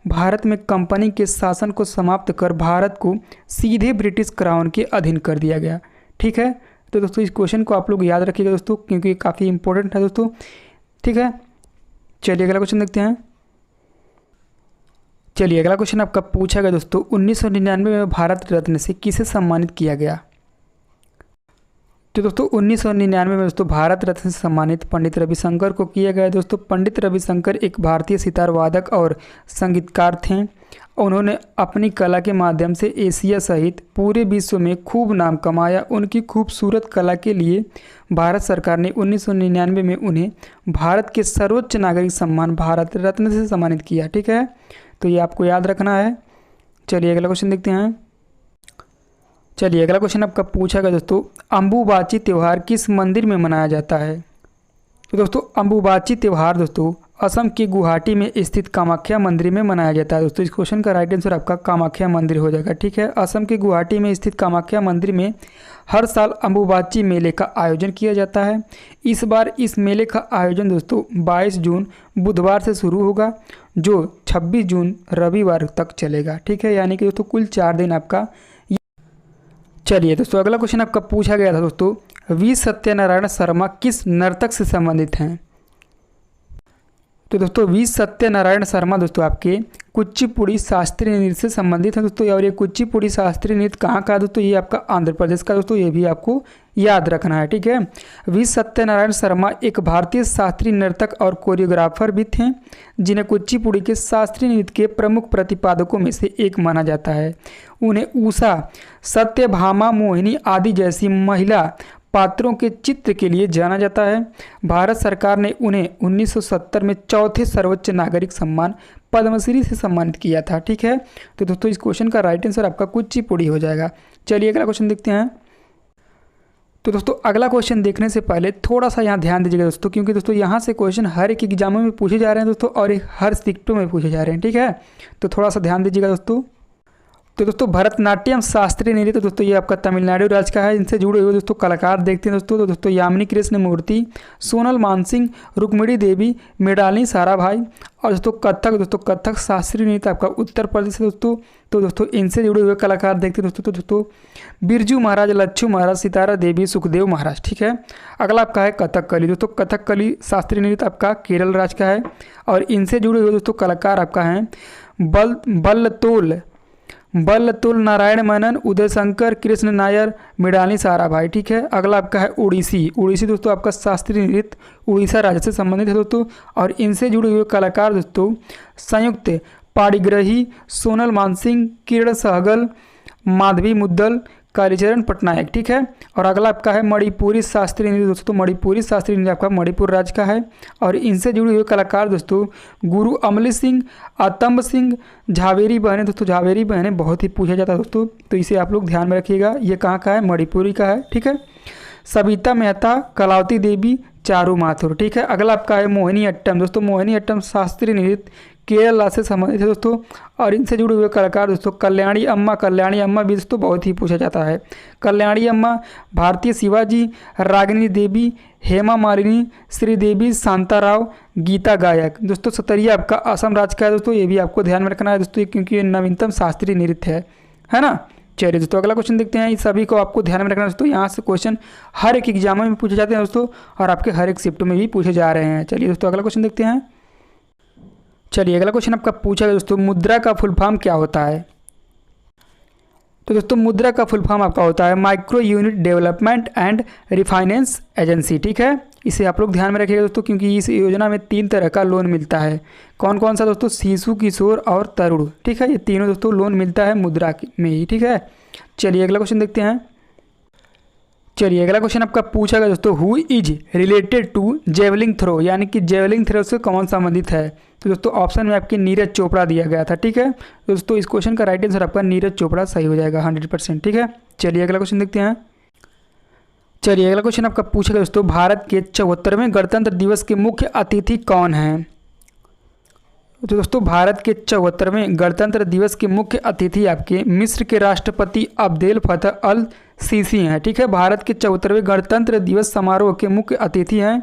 A: भारत में कंपनी के शासन को समाप्त कर भारत को सीधे ब्रिटिश क्राउन के अधीन कर दिया गया, ठीक है। तो दोस्तों इस क्वेश्चन को आप लोग याद रखिएगा दोस्तों, क्योंकि ये काफ़ी इंपॉर्टेंट है दोस्तों, ठीक है। चलिए अगला क्वेश्चन देखते हैं। चलिए अगला क्वेश्चन आपका पूछा गया दोस्तों, 1999 में भारत रत्न से किसे सम्मानित किया गया। तो दोस्तों 1999 में दोस्तों भारत रत्न से सम्मानित पंडित रविशंकर को किया गया। दोस्तों पंडित रविशंकर एक भारतीय सितार वादक और संगीतकार थे। उन्होंने अपनी कला के माध्यम से एशिया सहित पूरे विश्व में खूब नाम कमाया। उनकी खूबसूरत कला के लिए भारत सरकार ने 1999 में उन्हें भारत के सर्वोच्च नागरिक सम्मान भारत रत्न से सम्मानित किया, ठीक है। तो ये आपको याद रखना है। चलिए अगला क्वेश्चन देखते हैं। चलिए अगला क्वेश्चन आपका पूछा गया दोस्तों, अम्बुबाची त्यौहार किस मंदिर में मनाया जाता है। तो दोस्तों अम्बुबाची त्यौहार दोस्तों असम के गुवाहाटी में स्थित कामाख्या मंदिर में मनाया जाता है। दोस्तों इस क्वेश्चन का राइट आंसर आपका कामाख्या मंदिर हो जाएगा, ठीक है। असम के गुवाहाटी में स्थित कामाख्या मंदिर में हर साल अम्बुबाची मेले का आयोजन किया जाता है। इस बार इस मेले का आयोजन दोस्तों 22 जून बुधवार से शुरू होगा, जो 26 जून रविवार तक चलेगा, ठीक है। यानी कि दोस्तों कुल 4 दिन आपका। चलिए दोस्तों अगला क्वेश्चन आपका पूछा गया था दोस्तों, वी सत्यनारायण शर्मा किस नर्तक से संबंधित हैं। तो दोस्तों वी सत्यनारायण शर्मा दोस्तों आपके कुचिपुड़ी शास्त्रीय नृत्य से संबंधित हैं दोस्तों। और ये कुचिपुड़ी शास्त्रीय नृत्य कहाँ का है दोस्तों, ये आपका आंध्र प्रदेश का दोस्तों, ये भी आपको याद रखना है, ठीक है। वी सत्यनारायण शर्मा एक भारतीय शास्त्रीय नर्तक और कोरियोग्राफर भी थे, जिन्हें कुचिपुड़ी के शास्त्रीय नृत्य के प्रमुख प्रतिपादकों में से एक माना जाता है। उन्हें उषा, सत्यभामा, मोहिनी आदि जैसी महिला पात्रों के चित्र के लिए जाना जाता है। भारत सरकार ने उन्हें 1970 में चौथे सर्वोच्च नागरिक सम्मान पद्मश्री से सम्मानित किया था, ठीक है। तो दोस्तों इस क्वेश्चन का राइट आंसर आपका कुचिपुड़ी हो जाएगा। चलिए अगला क्वेश्चन देखते हैं। तो दोस्तों अगला क्वेश्चन देखने से पहले थोड़ा सा यहाँ ध्यान दीजिएगा दोस्तों, क्योंकि दोस्तों यहाँ से क्वेश्चन हर एक एग्जामों में पूछे जा रहे हैं दोस्तों, और हर शिफ्टों में पूछे जा रहे हैं, ठीक है। तो थोड़ा सा ध्यान दीजिएगा दोस्तों। तो दोस्तों भरतनाट्यम शास्त्रीय नृत्य, तो दोस्तों ये आपका तमिलनाडु राज्य का है। इनसे जुड़े हुए दोस्तों कलाकार देखते हैं दोस्तों। तो दोस्तों यामिनी कृष्ण मूर्ति, सोनल मानसिंह, रुक्मिणी देवी, मृणालिनी साराभाई। और दोस्तों कथक शास्त्रीय नृत्य आपका उत्तर प्रदेश है दोस्तों। तो दोस्तों इनसे जुड़े हुए कलाकार देखते हैं दोस्तों। तो दोस्तों बिरजू महाराज, लच्छू महाराज, सितारा देवी, सुखदेव महाराज, ठीक है। अगला आपका है कथकली। दोस्तों कथकली शास्त्रीय नृत्य आपका केरल राज्य का है। और इनसे जुड़े हुए दोस्तों कलाकार आपका हैं बल्लतोल बल्लतुल नारायण मेनन, उदय शंकर, कृष्ण नायर, मृणालिनी साराभाई। ठीक है। अगला आपका है उड़ीसी। उड़ीसी दोस्तों आपका शास्त्रीय नृत्य उड़ीसा राज्य से संबंधित है दोस्तों, और इनसे जुड़े हुए कलाकार दोस्तों संयुक्त पाणिग्राही, सोनल मानसिंह, किरण सहगल, माधवी मुद्दल, कालीचरण पटनायक। ठीक है। और अगला आपका है मणिपुरी शास्त्रीय नृत्य दोस्तों, मणिपुरी शास्त्रीय नृत्य आपका मणिपुर राज्य का है, और इनसे जुड़े हुए कलाकार दोस्तों गुरु अमली सिंह, आतंब सिंह, झावेरी बहनें। दोस्तों झावेरी बहनें बहुत ही पूछा जाता है दोस्तों, तो इसे आप लोग ध्यान में रखिएगा। ये कहाँ का है? मणिपुरी का है। ठीक है। सविता मेहता, कलावती देवी, चारू माथुर। ठीक है। अगला आपका है मोहिनी अट्टम। दोस्तों मोहिनी अट्टम शास्त्रीय नृत्य केरला से संबंधित है दोस्तों, और इनसे जुड़े हुए कलाकार दोस्तों कल्याणी अम्मा। कल्याणी अम्मा भी दोस्तों बहुत ही पूछा जाता है। कल्याणी अम्मा, भारतीय शिवाजी, रागिनी देवी, हेमा मालिनी, श्रीदेवी, शांताराव, गीता गायक। दोस्तों सतरिया आपका असम राज्य का है दोस्तों, ये भी आपको ध्यान में रखना है दोस्तों, क्योंकि ये नवीनतम शास्त्रीय नृत्य है ना। चलिए दोस्तों अगला क्वेश्चन देखते हैं। इस सभी को आपको ध्यान में रखना है दोस्तों, यहाँ से क्वेश्चन हर एक एग्जाम में पूछे जाते हैं दोस्तों, और आपके हर एक शिफ्ट में भी पूछे जा रहे हैं। चलिए दोस्तों अगला क्वेश्चन देखते हैं। चलिए अगला क्वेश्चन आपका पूछा गया दोस्तों, मुद्रा का फुल फॉर्म क्या होता है? तो दोस्तों मुद्रा का फुल फॉर्म आपका होता है micro unit development and refinance agency. ठीक है। इसे आप लोग ध्यान में रखिएगा दोस्तों, क्योंकि इस योजना में 3 तरह का लोन मिलता है। कौन कौन सा दोस्तों? शिशु, किशोर और तरुण। ठीक है। ये तीनों दोस्तों लोन मिलता है मुद्रा में ही। ठीक है। चलिए अगला क्वेश्चन देखते हैं। चलिए अगला क्वेश्चन आपका पूछा गया दोस्तों, who is related to javelin throw, यानी कि जेवलिंग थ्रो से कौन संबंधित है? तो दोस्तों ऑप्शन में आपके नीरज चोपड़ा दिया गया था। ठीक है। दोस्तों इस क्वेश्चन का राइट आंसर आपका नीरज चोपड़ा सही हो जाएगा 100%। ठीक है। चलिए अगला क्वेश्चन देखते हैं। चलिए अगला क्वेश्चन आपका पूछा गया दोस्तों, भारत के 74वें गणतंत्र दिवस के मुख्य अतिथि कौन हैं? तो दोस्तों भारत के 74वें गणतंत्र दिवस के मुख्य अतिथि आपके मिस्र के राष्ट्रपति अब्देल फतह अल सीसी हैं। ठीक है। भारत के 74वें गणतंत्र दिवस समारोह के मुख्य अतिथि हैं,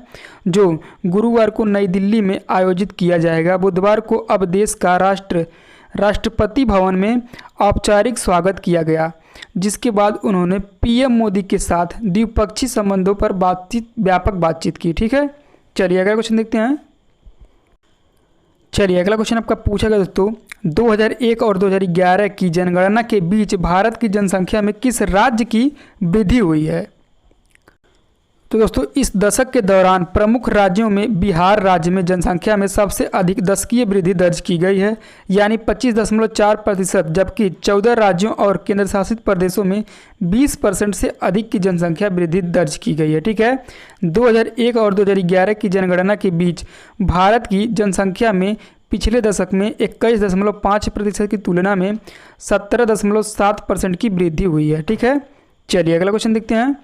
A: जो गुरुवार को नई दिल्ली में आयोजित किया जाएगा। बुधवार को अब देश का राष्ट्रपति भवन में औपचारिक स्वागत किया गया, जिसके बाद उन्होंने पीएम मोदी के साथ द्विपक्षीय संबंधों पर व्यापक बातचीत की। ठीक है। चलिए अगला क्वेश्चन देखते हैं। चलिए अगला क्वेश्चन आपका पूछा गया दोस्तों, 2001 और 2011 की जनगणना के बीच भारत की जनसंख्या में किस राज्य की वृद्धि हुई है? तो दोस्तों इस दशक के दौरान प्रमुख राज्यों में बिहार राज्य में जनसंख्या में सबसे अधिक दशकीय वृद्धि दर्ज की गई है, यानी 25.4%, जबकि 14 राज्यों और केंद्र शासित प्रदेशों में 20% से अधिक की जनसंख्या वृद्धि दर्ज की गई है। ठीक है। 2001 और 2011 की जनगणना के बीच भारत की जनसंख्या में पिछले दशक में 21.5% की तुलना में 17.7% की वृद्धि हुई है। ठीक है। चलिए अगला क्वेश्चन देखते हैं।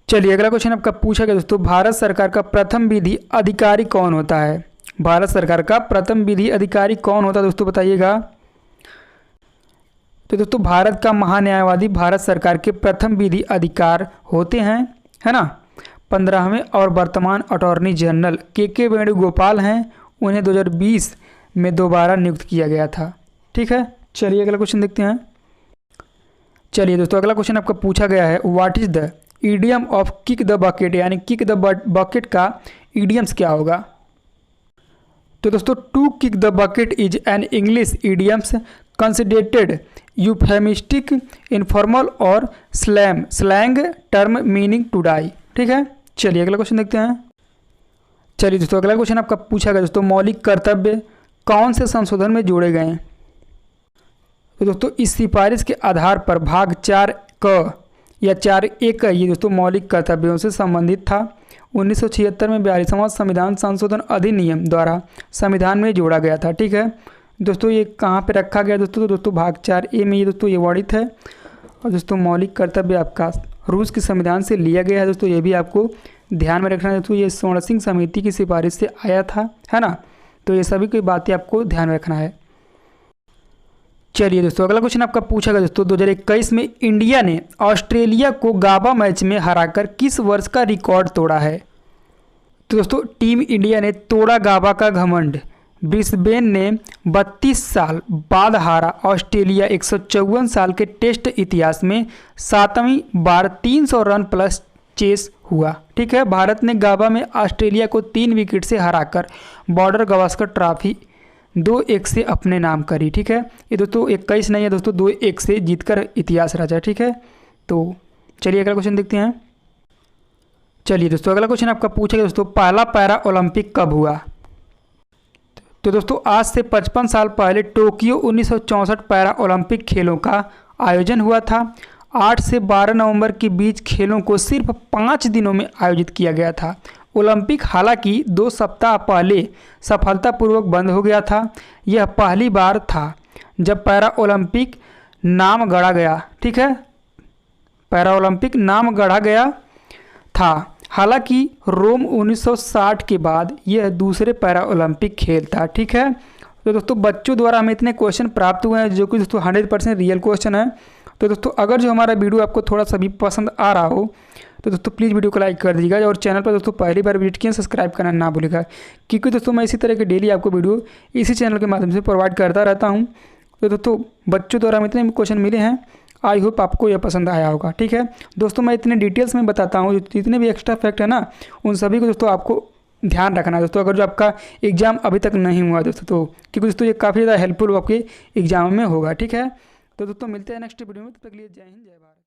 A: चलिए अगला क्वेश्चन आपका पूछा गया दोस्तों, भारत सरकार का प्रथम विधि अधिकारी कौन होता है? भारत सरकार का प्रथम विधि अधिकारी कौन होता है दोस्तों बताइएगा। तो दोस्तों भारत का महान्यायवादी भारत सरकार के प्रथम विधि अधिकार होते हैं, है ना। 15वें और वर्तमान अटॉर्नी जनरल के वेणुगोपाल हैं। उन्हें 2020 में दोबारा नियुक्त किया गया था। ठीक है। चलिए अगला क्वेश्चन देखते हैं। चलिए दोस्तों अगला क्वेश्चन आपका पूछा गया है, what is the idiom of kick the bucket, यानी किक द बकेट का ईडियम्स क्या होगा? तो दोस्तों to kick the bucket is an English idioms considerated euphemistic informal और slang term meaning to die. ठीक है। चलिए अगला क्वेश्चन देखते हैं। चलिए दोस्तों अगला क्वेश्चन आपका पूछा गया दोस्तों, मौलिक कर्तव्य कौन से संशोधन में जोड़े गए हैं? तो दोस्तों इस सिफारिश के आधार पर भाग 4 क या 4A का ये दोस्तों मौलिक कर्तव्यों से संबंधित था। 1976 में 42वां संविधान संशोधन अधिनियम द्वारा संविधान में जोड़ा गया था। ठीक है। दोस्तों ये कहाँ पे रखा गया दोस्तों? तो दोस्तों भाग 4A में ये दोस्तों ये वर्णित है, और दोस्तों मौलिक कर्तव्य आपका रूस के संविधान से लिया गया है। दोस्तों ये भी आपको ध्यान में रखना है दोस्तों, ये स्वर्ण सिंह समिति की सिफारिश से आया था, है ना। तो ये सभी कोई बातें आपको ध्यान में रखना है। चलिए दोस्तों अगला क्वेश्चन आपका पूछा गया दोस्तों, 2021 में इंडिया ने ऑस्ट्रेलिया को गाबा मैच में हराकर किस वर्ष का रिकॉर्ड तोड़ा है? तो दोस्तों टीम इंडिया ने तोड़ा गाबा का घमंड। ब्रिस्बेन ने 32 साल बाद हारा ऑस्ट्रेलिया 154 साल के टेस्ट इतिहास में 7वीं बार 300 रन प्लस चेस हुआ। ठीक है। भारत ने गाबा में ऑस्ट्रेलिया को 3 विकेट से हराकर बॉर्डर गावस्कर ट्रॉफी 2-1 से अपने नाम करी। ठीक है, ये दोस्तों 21 नहीं है दोस्तों, 2-1 से जीतकर इतिहास रचा। ठीक है, तो चलिए अगला क्वेश्चन देखते हैं। चलिए दोस्तों अगला क्वेश्चन आपका पूछेगा दोस्तों, पहला पैरा ओलंपिक कब हुआ? तो दोस्तों आज से 55 साल पहले टोक्यो 1964 पैरा ओलंपिक खेलों का आयोजन हुआ था। 8 से 12 नवंबर के बीच खेलों को सिर्फ 5 दिनों में आयोजित किया गया था। ओलंपिक हालांकि 2 सप्ताह पहले सफलतापूर्वक बंद हो गया था। यह पहली बार था जब पैरा ओलंपिक नाम गढ़ा गया। ठीक है, पैरा ओलंपिक नाम गढ़ा गया था। हालांकि रोम 1960 के बाद यह दूसरे पैरा ओलंपिक खेल था। ठीक है, तो दोस्तों बच्चों द्वारा हमें इतने क्वेश्चन प्राप्त हुए हैं जो कि दोस्तों 100% रियल क्वेश्चन है। तो दोस्तों अगर जो हमारा वीडियो आपको थोड़ा सा भी पसंद आ रहा हो तो दोस्तों प्लीज़ वीडियो को लाइक कर दीजिएगा, और चैनल पर दोस्तों पहली बार विजिट किए सब्सक्राइब करना ना भूलिएगा, क्योंकि दोस्तों मैं इसी तरह के डेली आपको वीडियो इसी चैनल के माध्यम से प्रोवाइड करता रहता हूँ। तो दोस्तों बच्चों द्वारा हमें इतने क्वेश्चन मिले हैं, आई होप आपको यह पसंद आया होगा। ठीक है दोस्तों, मैं इतने डिटेल्स में बताता हूँ, जितने भी एक्स्ट्रा फैक्ट है ना उन सभी को दोस्तों आपको ध्यान रखना है दोस्तों, अगर जो आपका एग्जाम अभी तक नहीं हुआ दोस्तों, तो क्योंकि दोस्तों ये काफ़ी ज़्यादा हेल्पफुल आपके एग्जाम में होगा। ठीक है, तो दोस्तों मिलते हैं नेक्स्ट वीडियो में, तब तक के लिए जय हिंद जय भारत।